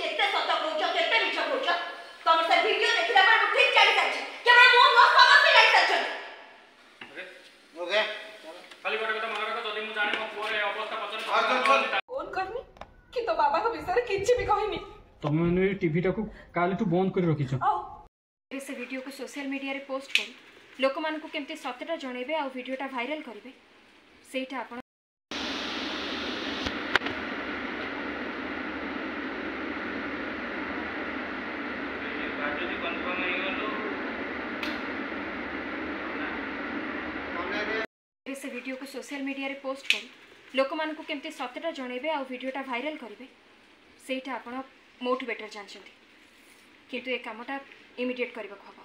केते सत कहउछ केते मिछ कहउछ तम से वीडियो देखिला पर ठीक जानि जाछि केवल मो नो समझ जाई सछ ओके खाली गोटे কথা মনে রাখো যদি মু জানি মো পুরে অবস্থা পছরে फोन करनी कि तो बाबा को विषय किछि भी कहनी तुम मैंने टीवी टाकू कालीठू बंद कर रखिछ से वीडियो को सोशल मीडिया रे पोस्ट कर लोक मान को केमते सत्यटा जणेबे आ वीडियोटा वायरल करिवे सेटा आपण से वीडियो को सोशल मीडिया रे पोस्ट कर लोक मान को केमते सत्यटा जणेबे आ वीडियोटा वायरल करिवे सेटा आपण मोठ बेटर जानछथि किंतु ए कामटा इमीडिएट करबा हबो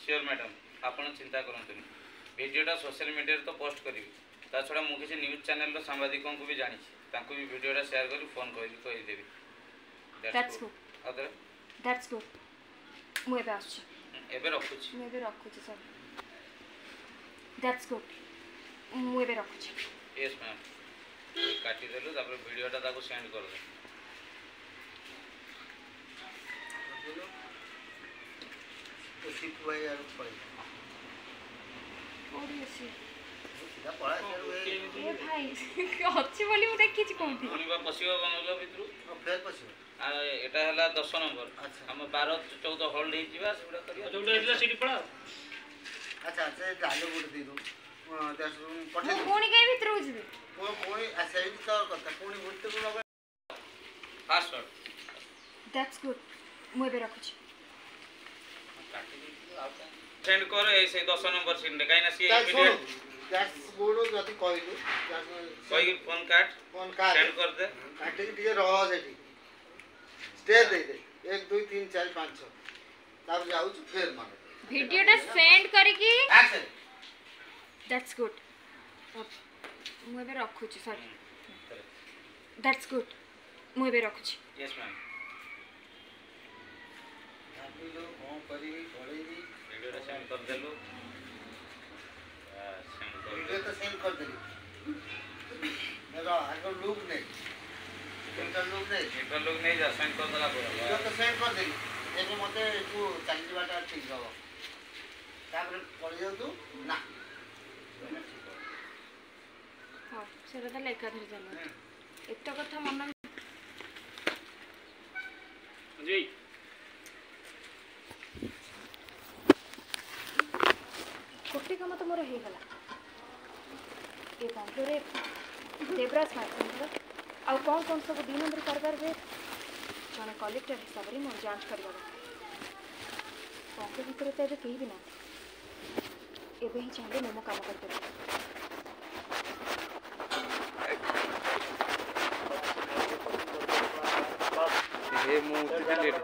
श्योर मैडम आपण चिंता करंतुनी वीडियोटा सोशल मीडिया रे तो पोस्ट करिवि ता छडा मु किसी न्यूज़ चैनल रो सांबादिकों को भी जानि छी तांको भी वीडियोटा शेयर करी फोन कहि देबी that's good other that's good मु एबे आछी एबे रखुछी मु एबे रखुछी सर दैट्स गुड मु एबे रखुछी यस मैम काटी देलु तापर वीडियोटा ताको सेंड कर दे तो सिप भाई यार पड़े ओडी अछि सीधा पड़ा ए भाई अछि बोली मु देखि छी कोंती पुनिबा पसिबा बनलो भितरु फेर पसिबो आ एटा हला 10 नंबर हम 12 14 होल्ड हे जिबा सेबडा करिया जोडा इला सीटी पड़ा अच्छा से डालो गुड दे दो दस पठे मु कोनी के भितर जिबे कोई अच्छा ई तो कथा कोनी भूत को लगा पासवर्ड दैट्स गुड मु एबे रखुछी सेंड कर ऐसे 10 नंबर सीट ने काइना सी इमीडिएट दैट्स गुड जति कहलु कोई फोन काट सेंड कर दे काटी दिए रह सेठी स्टे दे दे 1 2 3 4 5 6 तब जाऊ फिर माने वीडियोटा सेंड करी की एक्शन दैट्स गुड मु एबे रखुछी सर दैट्स गुड मु एबे रखुछी यस मैम आप लोग कौन करी पड़ेगी वीडियो सेंड कर देलु सेंड कर वीडियो तो सेंड कर देली मेरा आगे लुक नहीं इंटर लोग नहीं जा सेंड कर दला वीडियो तो सेंड कर देली एबे मते तू चली जीवाटा ठीक हो तापर पड़ जाऊ तू ना हां सेटा त लेखा धर जाला एतो कथा मन जी कोटी काम तो मोर हे गला ए बैंगलोर रे देवराज मार्केट आ कौन सब 2 नंबर कारबार रे जने कलेक्टर हिसाब रे मोर जांच करबा बैंक भीतर तो एबे केही भी ना एबे ही चाहे मोमो काम करते हे मु डिलीट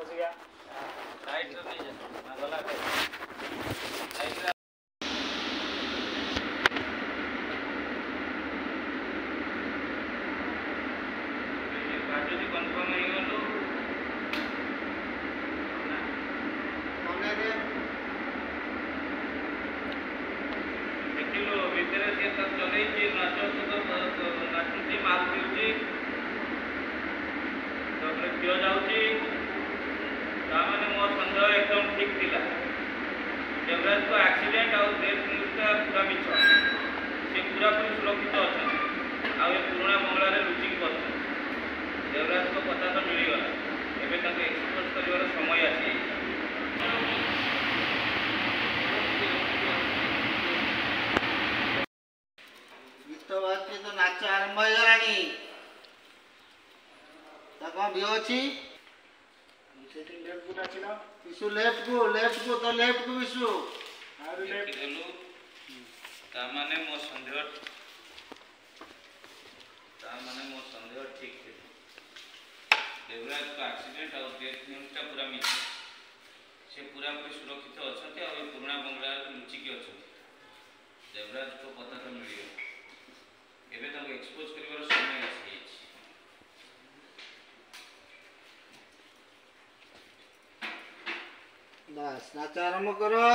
साइड रे नहीं जा गला साइड रे बाजू कंफर्म नहीं गलो कोने रे देखिलो भीतर से त चले छी नाचो तो नाचुची माल पिउची तबरे क्यों जाउची तामाने मोर संदेह एकदम ठीक थिला देवराज को एक्सीडेंट और डेथ न्यूज का पूरा मिछ से पूरा पूरी सुरक्षित अछन आ ए पुराना बंगला रे लुचि की बस देवराज को पता तो मिली गला एबे तक एक्सपोज करिवार समय आसी तो बात के तो नाच आरंभ हो गलानी ता को भी अछि सेटिंग लेफ्ट को नाचिला विशु लेफ्ट को तो लेफ्ट को विशु आरो लेफ्ट देलु तामाने मोर संदेह ठीक थे देवराज को एक्सीडेंट और डेथ न्यूज टा पूरा मिछ से पूरा पूरी सुरक्षित अछते और पुराना बंगला लुचि के अछते देवराज को पता तो मिलियो एबे तक एक्सपोज करिवार समय आसी बस नाच आरंभ करो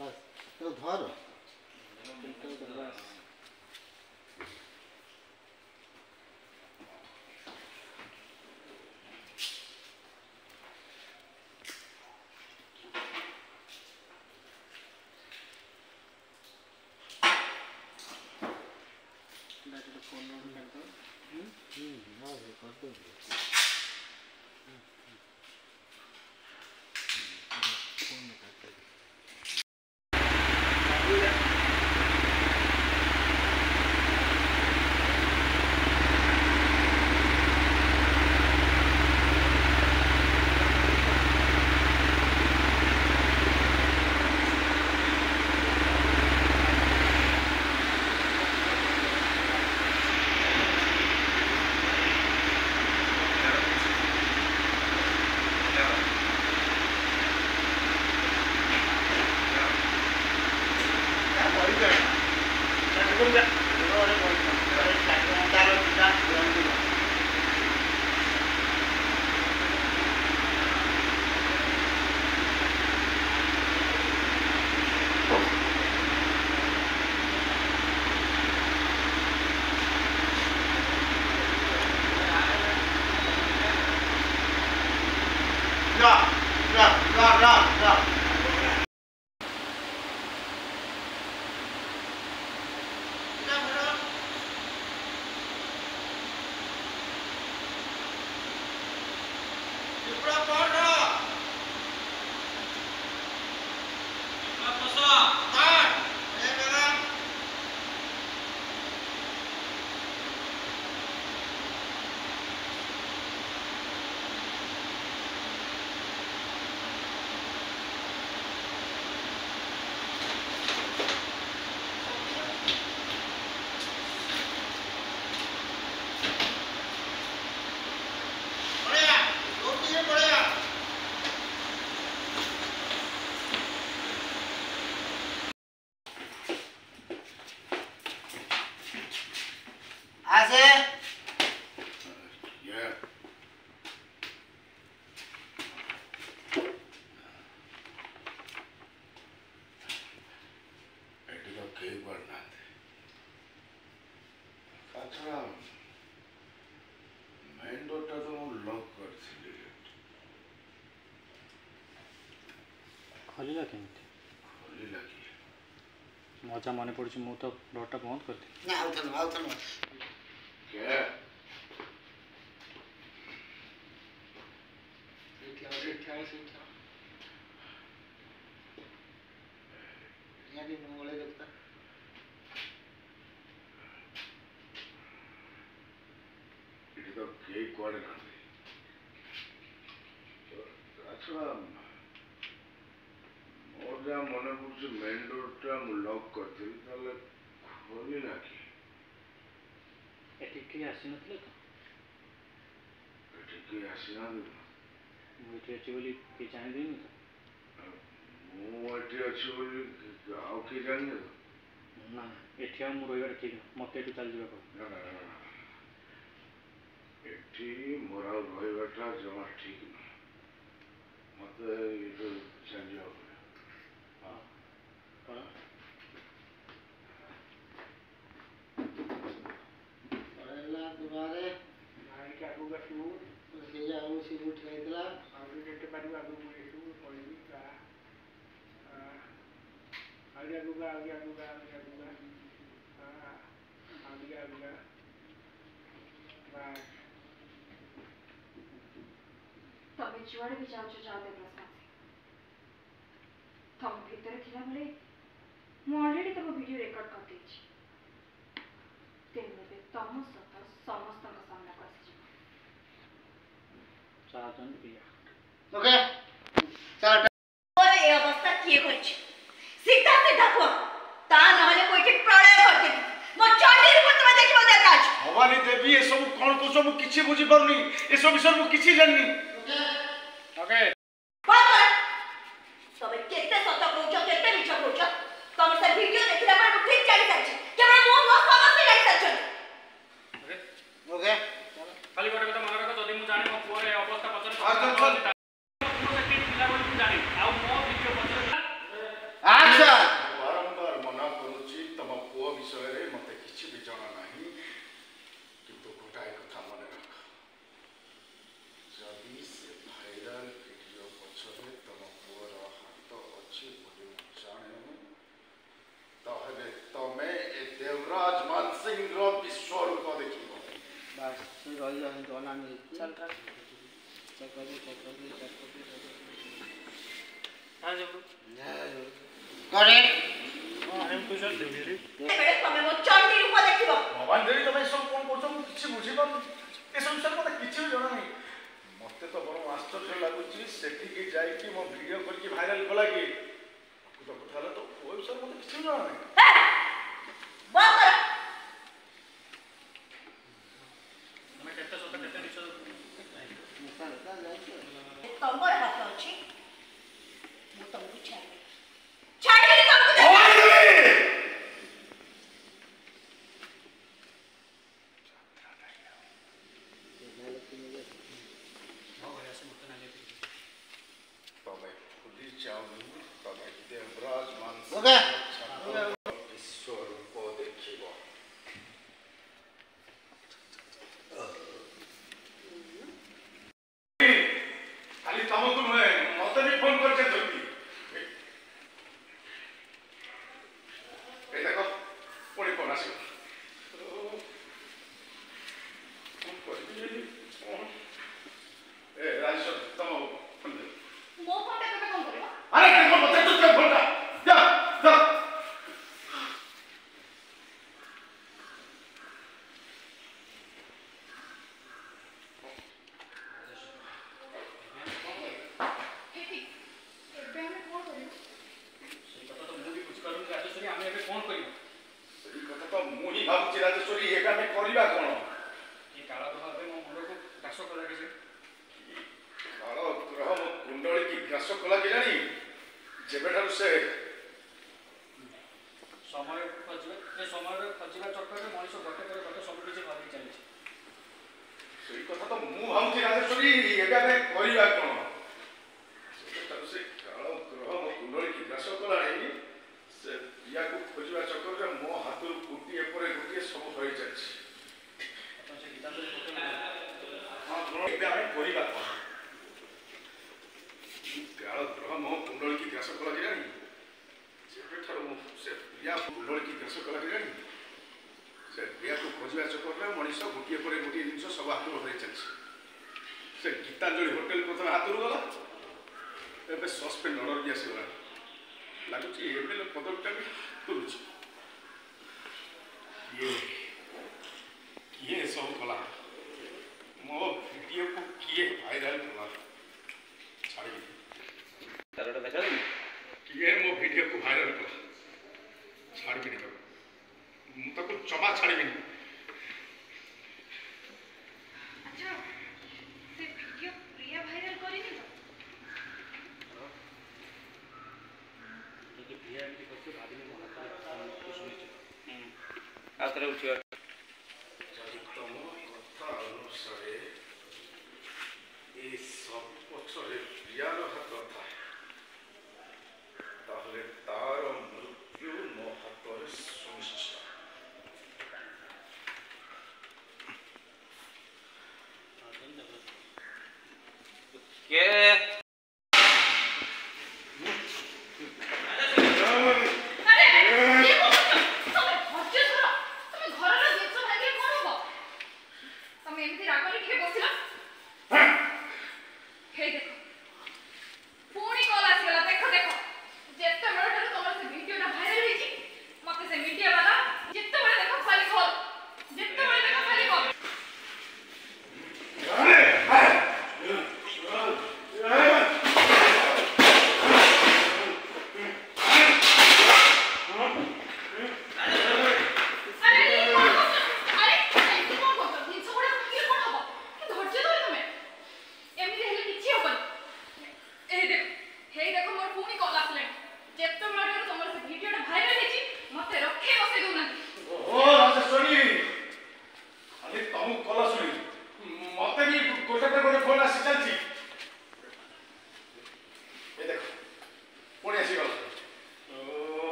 बस तो धर खोलिला केमती मजा मन पड़ी मु तो डरटा बंद कर ना आउथन क्या मन पड़े मेन डोरटा लॉक करती खोलला कि आसी नथिले तो आसीना मुझे अच्छी बोली कि जाने देनी मुझे अच्छी बोली आउ कि जाने ना एठी आ मु रहिबा ठीक मते एठी चल जीवा ना ना ना एठी मोरा रहिबाटा जमा ठीक ना मते ये चेंज हो हां कौन अरेला दुबारे भाई के आगु गसु से जाऊ से उठ गइला आगु जेते पारी आगु मुइसु पड़ी का आगे आगुगा हां आगे बाय तबे जुआड़े भी जाओ दे प्रसाद तम भीतर थिला बेले मु ऑलरेडी तब वीडियो रिकॉर्ड कर देछि तेने तम सत समस्त का सामना कर छी साधन पिया ओके चल और ये अवस्था किए करछि सीधा को ता नहले कोइके प्रलय कर देबी मो चंडी रिपोर्ट में देखिबो देता अछि भवानी देवी ए सब कोन को सब किछि बुझी परनी ए सब विषय मु किछि जाननी ओके बाबा तबे केते सत कहउछ केते मिछ कहउछ तम से वीडियो देखिला पर मु ठीक जानि अछि केवल मो नो समझ जानि अछि ओके खाली गोटे कथा मन रख जदि मु जाने मो पुअर अवस्था पचर चल मु से कि पिला बोली जानि आ मो ପଛରେ ତମ ପୁଅର ହାତ ଅଛି ବୋଲି ମୁଁ ଜାଣେ। ତାହେଲେ ତମେ ଏ ଦେବରାଜ ମାନସିଂର ବିଶ୍ୱରୂପ ଦେଖିବ। ବାସ୍ ରହିଯାଆନ୍ତୁ ଅନାନି चल रहा हाँ जब करे हम कुछ और देवी रे ସେବେଳେ ତମେ ମୋ ଚଣ୍ଡୀ ରୂପ ଦେଖିବ। ଭଗବାନ ଦେବୀ ତମେ ଏସବୁ କ'ଣ କରୁଛ ମୁଁ କିଛି ବୁଝିପାରୁନି। ଏସବୁ ବିଷୟରେ ମୋତେ କିଛି ବି ଜଣା ନାହିଁ। ମୋତେ ତ ବଡ଼ ଆଶ୍ଚର୍ଯ୍ୟ ଲାଗୁଛି ସେଠିକି ଯାଇକି ମୋ ଭିଡ଼ିଓ କରିକି ଭାଇରାଲ କଲା କି କଥା ହେଲା ତ ପୁଅ ବିଷୟରେ ମୋତେ କିଛି ବି ଜଣା ନାହିଁ। ବନ୍ଦ କର। हमें कहते सोता कहते नहीं चलो ତମର ହାତ ଅଛି ମୁଁ ତମକୁ ଛାଡ଼ିବି ଛାଡ଼ିବି ତମକୁ। ତମେ ଭୁଲି ଯାଉନି ତମେ ଦେବରାଜ ମାନସିଂ ଓକେ। ବିଶ୍ୱରୂପ ଦେଖିବ। ଖାଲି ତମକୁ ନୁହେଁ ମତେ ବି ଫୋନ କରିଛନ୍ତି। এই দেখো পুଣି ଫୋନ ଆସିବ। କ'ଣ କରିବି କ'ଣ ଏ ରାଜେଶ୍ୱର ତମ ଫୋନ ଦେ। ମୋ ଫୋନଟା ତମେ କଣ କରିବ? ଆରେ କ'ଣ ପଚାରୁଛୁ ତୋ ଫୋନଟା ଯା ଯା। ଏବେ ଆମେ କଣ କରିବୁ? ସେଇ କଥା ତ ମୁଁ ବି ବୁଝିପାରୁନି ରାଜେଶ୍ୱରୀ ଆମେ ଏବେ କ'ଣ କରିବୁ? ସେଇ କଥା ତ ମୁଁ ହିଁ ଭାବୁଛି ରାଜେଶ୍ୱରୀ ଏବେ ଆମେ କରିବା କ'ଣ? ଏ କାଳ ପ୍ରଭାବରେ ମୋ ମୁଣ୍ଡକୁ ଗ୍ରାସ କଲା କି ସେ କାଳ ଗ୍ରହ ମୋ କୁଣ୍ଡଳୀକି ଗ୍ରାସ କଲା କେଜାଣି ଯେବେଠାରୁ ସେ ସମୟ ଖୋଜିବା ଏ ସମୟରେ ଖୋଜିବା ଚକ୍କରରେ ମଣିଷ ଗୋଟେ ପରେ ଗୋଟେ ସବୁ କିଛି ଭାବି ଚାଲିଛି। ସେଇ କଥା ତ ମୁଁ ଭାବୁଛି ରାଜେଶ୍ୱରୀ ଏବେ ଆମେ କରିବା କ'ଣ? ସେବେଠାରୁ ସେ କାଳ ଗ୍ରହ ମୋ କୁଣ୍ଡଳୀକି ଗ୍ରାସ କଲାଣି ସେ ପ୍ରିୟାକୁ ଖୋଜିବା ଚକ୍କରରେ ମୋ ହାତରୁ ଗୋଟିଏ ପରେ ଗୋଟିଏ ସବୁ ହରି ଚାଲିଛି। ଆପଣ ସେ ଗୀତାଞ୍ଜଳି ହୋଟେଲ ହଁ କ'ଣ ଏବେ ଆମେ କରିବା କ'ଣ? କାଳ ଗ୍ରହ ମୋ କୁଣ୍ଡଳୀକି ଗ୍ରାସ କଲା କେଜାଣି ଯେବେଠାରୁ ସେ ପ୍ରିୟା କୁଣ୍ଡଳୀକି ଗ୍ରାସ କଲା କେଜାଣି ସେ ପ୍ରିୟାକୁ ଖୋଜିବା ଚକ୍କରରେ ମଣିଷ ଗୋଟିଏ ପରେ ଗୋଟିଏ ଜିନିଷ ସବୁ ହାତରୁ ହରେଇ ଚାଲିଛି। ସେ ଗୀତାଞ୍ଜଳି ହୋଟେଲ ପ୍ରଥମେ ହାତରୁ ଗଲା ଏବେ ସସ୍ପେଣ୍ଡ ଅର୍ଡର ବି ଆସିଗଲାଣି। ଲାଗୁଛି ଏମଏଲ୍ଏ ପଦବୀଟା ବି ତୁରୁଛି। କିଏ ସବୁ କଲା ମୋ ଭିଡ଼ିଓକୁ କିଏ ଭାଇରାଲ କଲା ଛାଡ଼ିବି। ତାରଟା ଦେଖାଯାଉନି କିଏ ମୋ ଭିଡ଼ିଓକୁ ଭାଇରାଲ କଲା ଛାଡ଼ିବିନି ତାକୁ। ମୁଁ ତାକୁ ଜମା ଛାଡ଼ିବିନି। ଆଚ୍ଛା ସେ ଭିଡ଼ିଓ ପ୍ରିୟା ଭାଇରାଲ କରିନି ତ? ଯଦି ପ୍ରିୟା ଏମିତି କରୁଛି ଭାବିନି ମୋ ହାତରେ ଶୁଣିଛି ଆଉ ଥରେ ଉଠିବା। ଯଦି ତମ କଥା ଅନୁସାରେ ଏ ସବୁ ପଛରେ ପ୍ରିୟାର ହାତ ଥାଏ ତାହେଲେ ତାର ମୃତ୍ୟୁ ମୋ ହାତରେ ସୁନିଶ୍ଚିତ। କିଏ ଆରେ କିଏ କହୁଛ? ତମେ ଧୈର୍ଯ୍ୟ ଧର। ତମେ ଘରର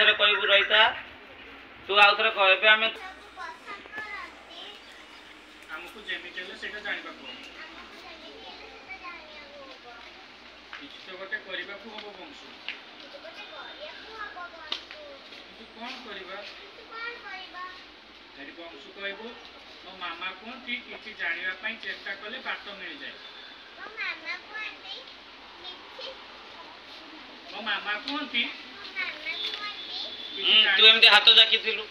थे कहबू रहीता तू आउ थे कह आम आमको जेमिति हेले सेटा जानिबा को किछ तो गोटे करबा को हबो बंशु तू कोन करबा हेरि बंशु कहबो मो मामा कहती किछि जानिबा पई चेष्टा कले बात मिल जाए मो मामा कहती तू एमती हाथ जाकी थिलु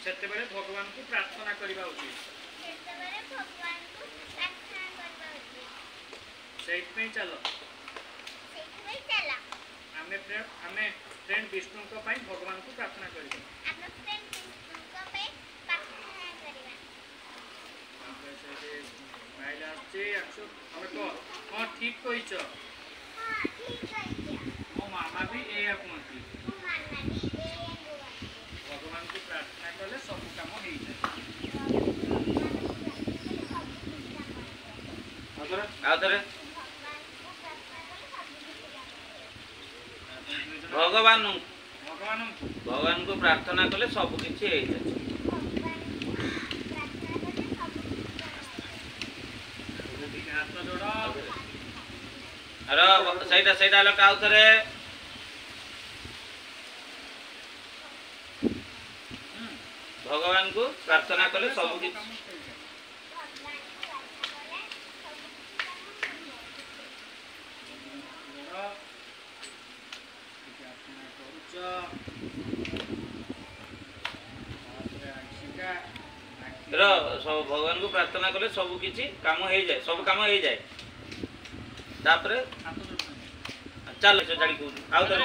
सेते बेले भगवान को प्रार्थना करबा उचित सेट पे चलो हमें फ्रेंड विष्णु को पाई भगवान को प्रार्थना करबा हाँ ठीक कहीच मो मामा भी एया कहती भगवान को प्रार्थना कले सब काम हो जाए भगवान भगवान भगवान को प्रार्थना कले सब किछि हो जाए हाथ जोड़ अरे सहीटा सहीटा लोक आउ थे भगवान को प्रार्थना कले सब किछि भगवान को प्रार्थना कले सब किछि काम हो जाए सब काम हो जाए तापरे चल जाड़ी को आउ थे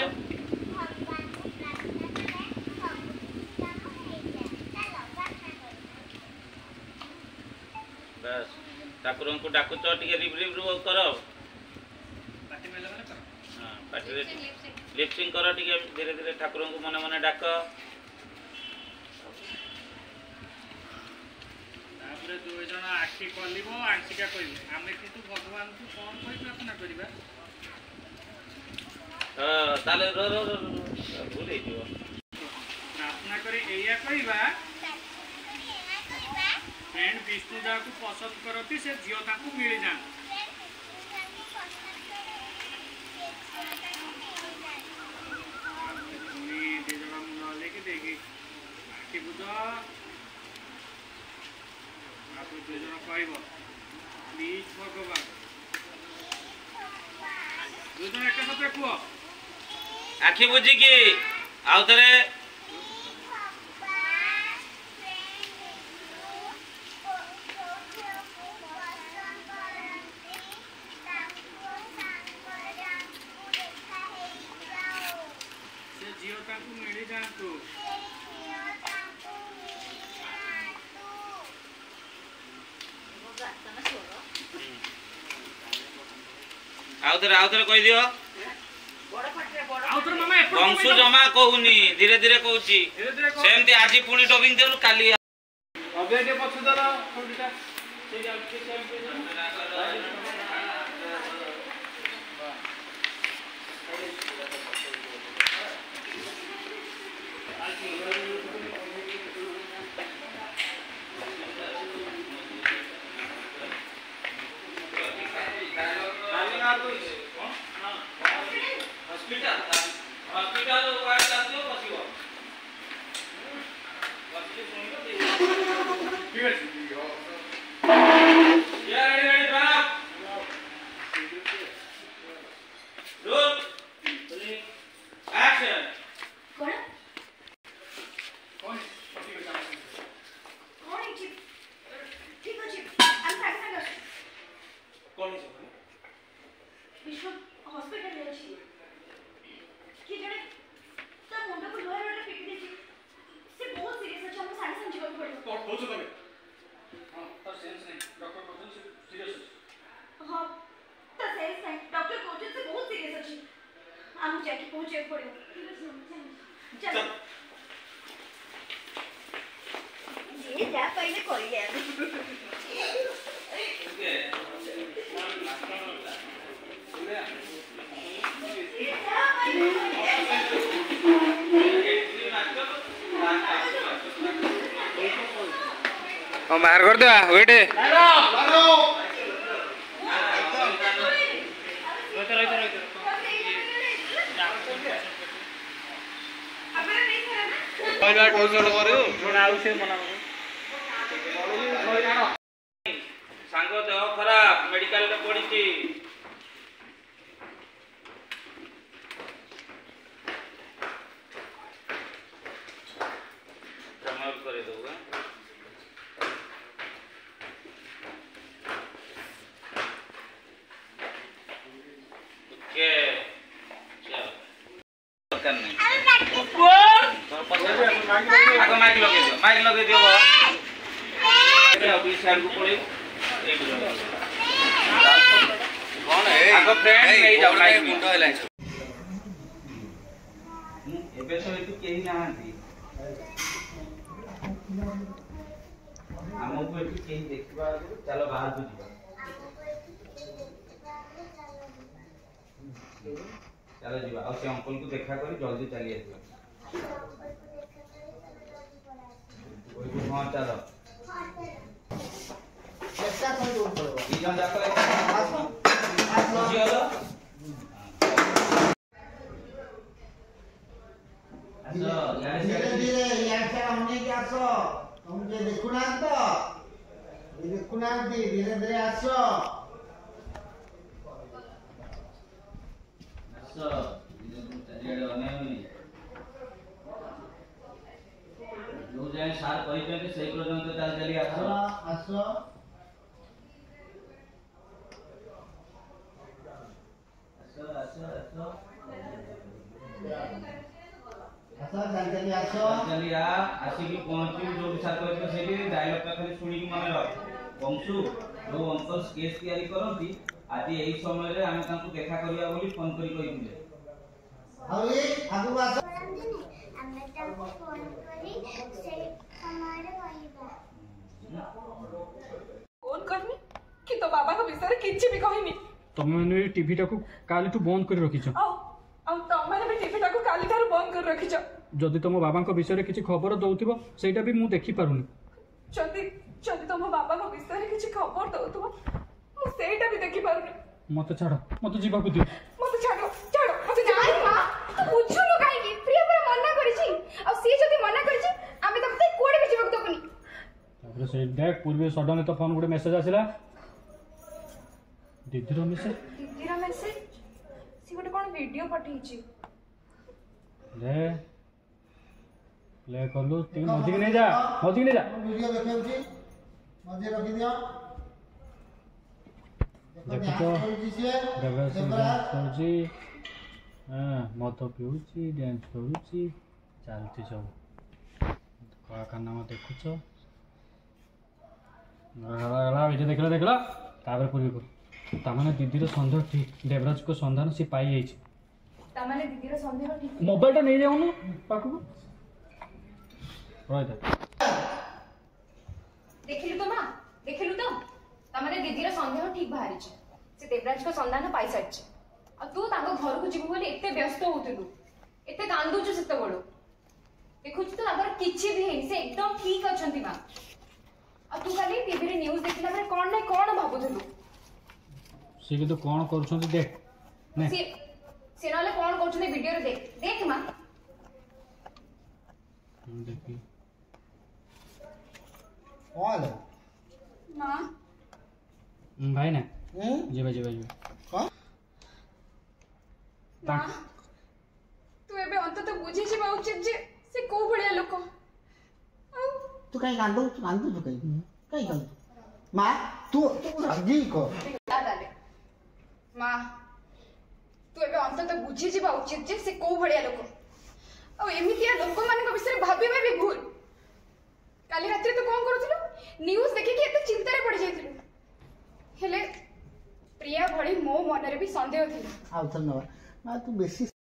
बस ठाकुर को डाकुच टिके रिव रिव कर हाँ पार्टी लिपसिंग कर टिके धीरे धीरे ठाकुर को मन मन डाक दुई जन आखि कलिब आंशिका कह आम कितु भगवान को कौन कही प्रार्थना करवा ताले रो रो रो भूल हो प्रार्थना करे एया कहवा फ्रेंड विष्णु जहाँ को पसंद करती से झील ताकू मिल जाए देखी आखि बुझ दुई जन कह प्लीज भगवान दुई जन एक साथ कह आखि बुझिकी आउ थे से झील ताकू मिल जातु आउ थे कह दियो वंशु जमा कहूनी धीरे धीरे कहूची सेमती आज पुणी डबिंग देलु काली अबे पछ दला थोड़ीटा हॉस्पिटल वाले जातियो पसिबो ठीक है या रेडी ड्रॉप रोल एक्शन कौन कौन कौन है ठीक अछि हम साथ साथ कौन विश्व हॉस्पिटल ले अछि कि जने ता मुंडा को लोहा रोटे पिट देछि से बहुत सीरियस अछि हमको सारे समझिबा पड़ो कौन बोलছো तमे हां तो सेंस नहीं डॉक्टर बोलछन से सीरियस हां ता सेंस नहीं डॉक्टर कोचे से बहुत सीरियस अछि हम जाके पहुंचे पड़ो ठीक अछि चल ये जा पहले करिए ओके बाहर कर दे वेट सांग देह खराब मेडिकल रे पड़ी करे दूंगा ओके चलो करने आगे माइक लगे दियो अभी सर को पड़े कौन है आगे फ्रेंड नहीं जाओ लाइक मुंडो है लाइक एबे तो एतु केही नाहंती हमको एतु केही देखबा चलो बाहर को जीवा चलो जीवा और से अंकल को देखा करी जल्दी चली आसीबा हां चलो चेष्टा कर दो तीन जाकर चलो धीरे धीरे यार से हमने क्या सो तुम जे देखुना तो धीरे धीरे आसो चारियाडे अनेक जो जाए सार कही से पर्यंत चल चली आसो आसो चलिए आसिक पहुंची जो विचार कर सेठी डायलॉग का खाली सुनी मन रख वंशु जो अंकल स्केच तैयारी करंती आज एही समय रे हम तांको देखा करिया बोली फोन करी कहिथिले अरे आगु आस हमें तांको फोन करी से हमारे कहबा फोन करनी कि तो बाबा को विषय किछि भी कहिनी तमे टीवी टाको काली तू बंद कर रखिछ ଆଉ ତମମାନେ ବି ଟିଭିଟାକୁ କାଲିଠାରୁ ବନ୍ଦ କରି ରଖିଛ ଯଦି ତମ ବାବାଙ୍କ ବିଷୟରେ କିଛି ଖବର ଦଉଥିବ ସେଇଟା ବି ମୁଁ ଦେଖି ପାରୁନି ଯଦି ଯଦି ତମ ବାବାଙ୍କ ବିଷୟରେ କିଛି ଖବର ଦଉଥିବ ମୁଁ ସେଇଟା ବି ଦେଖି ପାରୁନି ମତେ ଛାଡ଼ ମତେ ଯିବାକୁ ଦିଅ ମତେ ଛାଡ଼ ମତେ ନାଇଁ ମା ତୁ ବୁଝୁନୁ କାହିଁକି ପ୍ରିୟା ପୁରା ମନା କରିଛି ଆଉ ସିଏ ଯଦି ମନା କରିଛି ଆମେ ତମକୁ କୁଆଡ଼େ ବି ଯିବାକୁ ଦବୁନି ତାପରେ ସେଇ ଦେখ ପୂର୍ବେ ସଡନ୍ ତ ଫୋନ ଗୋଟେ ମେସେଜ ଆସିଲା ଦିଦିର ମେସେଜ सी गोटे कौन वीडियो पठेछि ले करलु ती मजी नहीं जा वीडियो देखाउची मजे रखि दियो देखो तो देवराज हां मत पिउची डांस करूची चलती सब का करना मत देखुछ गला वीडियो देखला तापर पूरी कर तामाने दीदीर सन्देह ठीक देवराज को संधान से पाई जाइछि तामाने दीदीर सन्देह ठीक मोबाइल टा नहीं जाउनु पाकु रोय दे देखिलु तो मां देखिलु तो तामाने दीदीर सन्देह ठीक बाहरी छै से देवराज को संधान पाई साइछि आ तू तांको घर को जीवु बोली एते व्यस्त होतिलु एते कांदुछु सेते बडो देखुछु तो तांकर किछि भी हेनी से एकदम ठीक अछंती मां आ तू खाली टीवी रे न्यूज़ देखिला माने कोन नै कोन भाबुथलु सी के तो कोन करूछंती देख ने से नाले कोन करूछंती वीडियो रे देख मां देखी कौन है मां भाई ना जीवा कौन मां तू एबे अंत तो बुझी जिबा उचित जे से को भलिया लोक तू कहीं कांदो तू कहीं कांदो मां तू राजी को दादाले मां तू एबे अंत तो बुझी जिबा उचित जे से को भलिया लोक आ एमितिया लोक मान को विषय भाबीबा भी भूल काली रात्रि तो कोन करूथिलु न्यूज़ देखि के एते चिंता रे पड़ जाइथिलु हेले प्रिया भली मो मन रे भी संदेह थिला आउ धन्यवाद मां तू बेसी